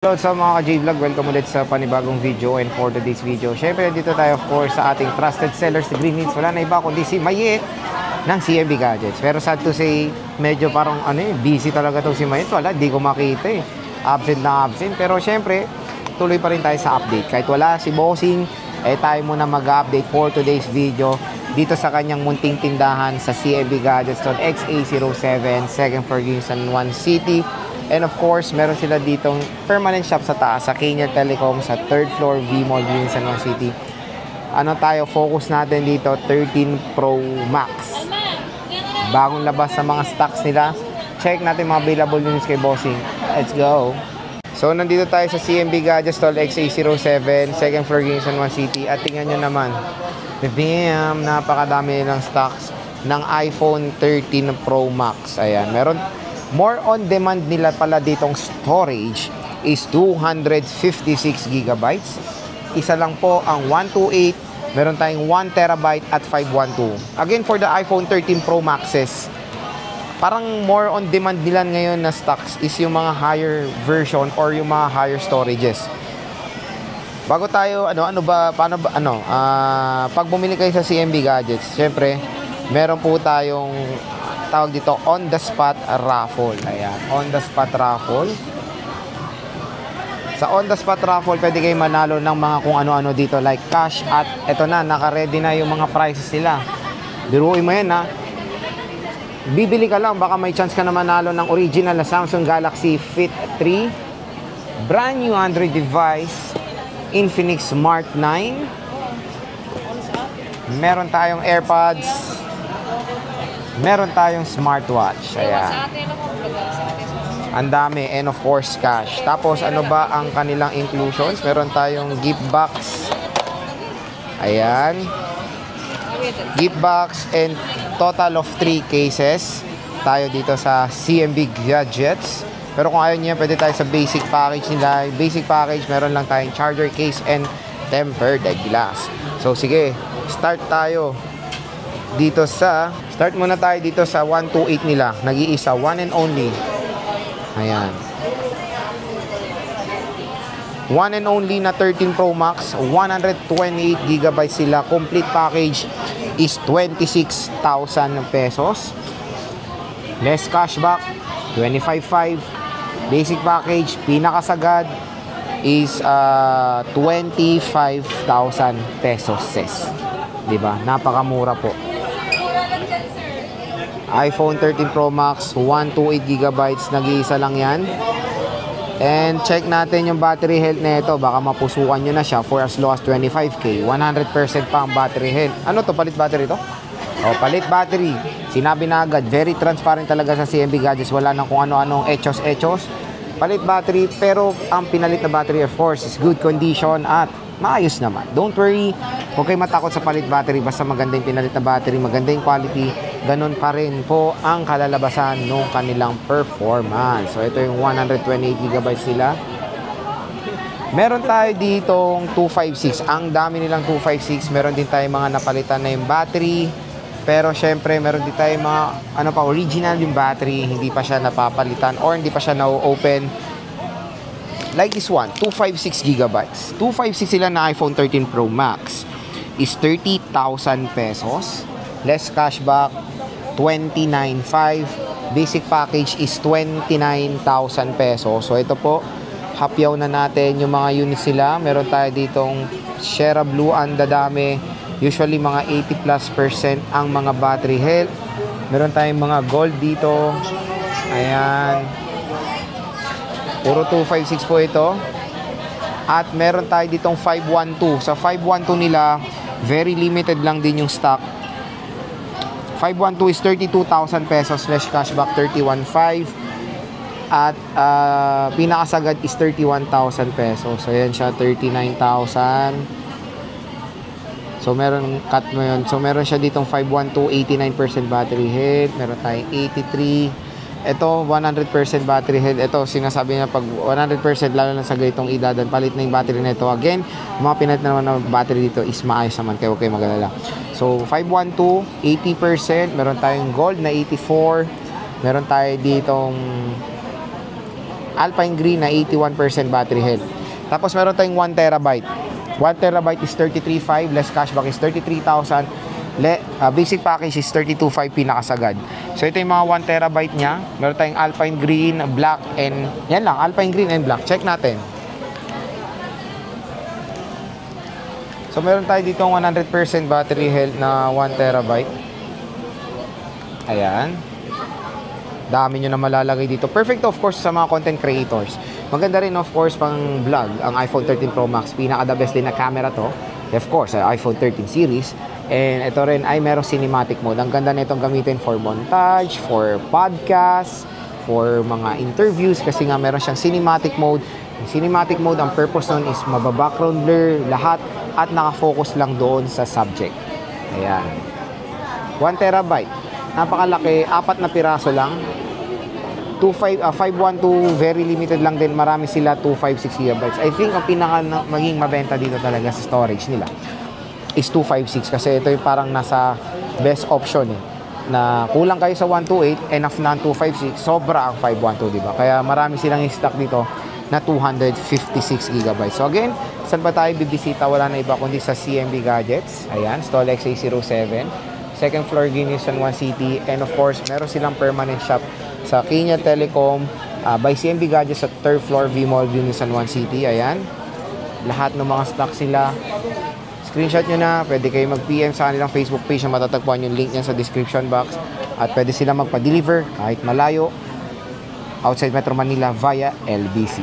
Hello sa mga ka-J-Vlog, welcome ulit sa panibagong video. And for today's video, syempre dito tayo of course sa ating trusted sellers, the Green Hills. Wala na iba kundi si Mayet ng CMB Gadgets. Pero sad to say, medyo parang busy talaga to si Mayet. Wala, di ko makita eh. Absent na absent. Pero syempre, tuloy pa rin tayo sa update. Kahit wala si Bossing, tayo muna mag-update for today's video dito sa kanyang munting tindahan sa CMB Gadgets on XA07, 2nd floor, San Juan City. And of course, meron sila ditong permanent shop sa taas, sa Kenya Telecom, sa 3rd floor, V-Mall, San Juan City. Focus natin dito, 13 Pro Max. Bagong labas sa mga stocks nila. Check natin mga available units kay Bossing. Let's go! So, nandito tayo sa CMB Gadgets Stall XA07, 2nd floor, San Juan City. At tingnan nyo naman, bam! Napakadami nilang stocks ng iPhone 13 Pro Max. Ayan, meron. More on demand nila pala ditong storage is 256 gigabytes. Isa lang po ang 128. Meron tayong 1 terabyte at 512. Again, for the iPhone 13 Pro Maxes, parang more on demand nila ngayon na stocks is yung mga higher version or yung mga higher storages. Bago tayo, pag bumili kayo sa CMB Gadgets, syempre, meron po tayong tawag dito on the spot raffle. Ayan, on the spot raffle. Sa on the spot raffle, pwede kayo manalo ng mga kung ano-ano dito like cash at eto na, naka-ready na yung mga prizes nila. Biruin mo yan ha. Bibili ka lang, baka may chance ka na manalo ng original na Samsung Galaxy Fit 3, brand new Android device, Infinix Smart 9. Meron tayong AirPods. Meron tayong smartwatch. Ayan. Ang dami. And of course, cash. Tapos, ano ba ang kanilang inclusions? Meron tayong gift box. Ayan. Gift box and total of 3 cases. Tayo dito sa CMB Gadgets. Pero kung ayaw niya, pwede tayo sa basic package nila. Basic package, meron lang tayong charger case and tempered glass. So, sige. Start muna tayo dito sa 128 nila. Nag-iisa, one and only. Ayan. One and only na 13 Pro Max, 128 gigabytes sila. Complete package is 26,000 pesos. Less cashback, 25,500. Basic package, pinakasagad is 25,000 pesos. Diba? Napakamura po. iPhone 13 Pro Max, 128 gigabytes, nag-iisa lang yan. And check natin yung battery health na ito. Baka mapusukan nyo na siya for as low as 25k. 100% pa ang battery health. Ano to? Palit battery to? O, palit battery. Sinabi na agad, very transparent talaga sa CMB Gadgets. Wala nang kung ano-anong echos. Palit battery, pero ang pinalit na battery of course is good condition at maayos naman. Don't worry, huwag kayo matakot sa palit battery. Basta maganda yung pinalit na battery, maganda yung quality, ganun pa rin po ang kalalabasan ng kanilang performance. So, ito yung 128 gigabytes nila. Meron tayo ditong 256. Ang dami nilang 256. Meron din tayo mga napalitan na yung battery. Pero, syempre, meron din tayo mga, original yung battery. Hindi pa siya napapalitan or hindi pa siya na-open. Like this one, 256 gigabytes. 256 sila na iPhone 13 Pro Max is 30,000 pesos. Less cashback, 29,500. Basic package is 29,000 pesos. So ito po, hapyaw na natin yung mga units sila. Meron tayo ditong Sierra Blue, ang dadami. Usually mga 80+% ang mga battery health. Meron tayong mga gold dito. Ayan. Puro 256 po ito. At meron tayo ditong 512. Sa 512 nila, very limited lang din yung stock. 512 is 32,000 pesos slash cashback 31,500. At pinakasagad is 31,000 pesos. So yan siya, 39,000. So meron cut mo yun. So meron siya ditong 512, 89% battery health. Meron tayong 83. Ito, 100% battery health. Ito, sinasabi niya pag 100%, lalo na sa ganitong edad, palit na yung battery na ito. Again, mga pinalit na naman ng battery dito is maayos naman. Kaya huwag kayo mag-alala. So, 512, 80%. Meron tayong gold na 84. Meron tayo ditong Alpine Green na 81% battery health. Tapos meron tayong 1 terabyte. 1 terabyte is 33,500, less cashback is 33,000. Basic package is 32,500 pinakasagad. So ito yung mga 1 terabyte niya. Meron tayong Alpine Green, Black, and yan lang, Alpine Green and Black. Check natin. So meron tayo dito 100% battery health na 1 terabyte. Ayan. Dami nyo na malalagay dito. Perfect of course sa mga content creators. Maganda rin of course pang vlog ang iPhone 13 Pro Max. Pinaka the best din na camera to. Of course, iPhone 13 series. And ito rin ay merong cinematic mode. Ang ganda na itong gamitin for montage, for podcast, for mga interviews kasi nga meron siyang cinematic mode. Yung cinematic mode, ang purpose nun is mababackground blur lahat at nakafocus lang doon sa subject. Ayan. 1 terabyte. Napakalaki, 4 na piraso lang. 512 very limited lang din. Marami sila 256 gigabytes. I think ang pinaka maging mabenta dito talaga sa storage nila is 256 kasi ito yung parang nasa best option eh. Na kulang kayo sa 128, enough na ang 256, sobra ang 512, di ba? Kaya marami silang stock dito na 256 gigabytes. So again, saan ba tayo bibisita? Wala na iba kundi sa CMB Gadgets. Ayan, Stall XA07. Second floor, Guinness San Juan City. And of course, meron silang permanent shop sa Kenya Telecom by CMB Gadgets sa third floor, V-Mall, Guinness San Juan City. Ayan. Lahat ng mga stock sila. Screenshot nyo na. Pwede kayo mag-PM sa kanilang Facebook page na matatagpuan yung link niyan sa description box. At pwede sila magpa-deliver kahit malayo outside Metro Manila via LBC.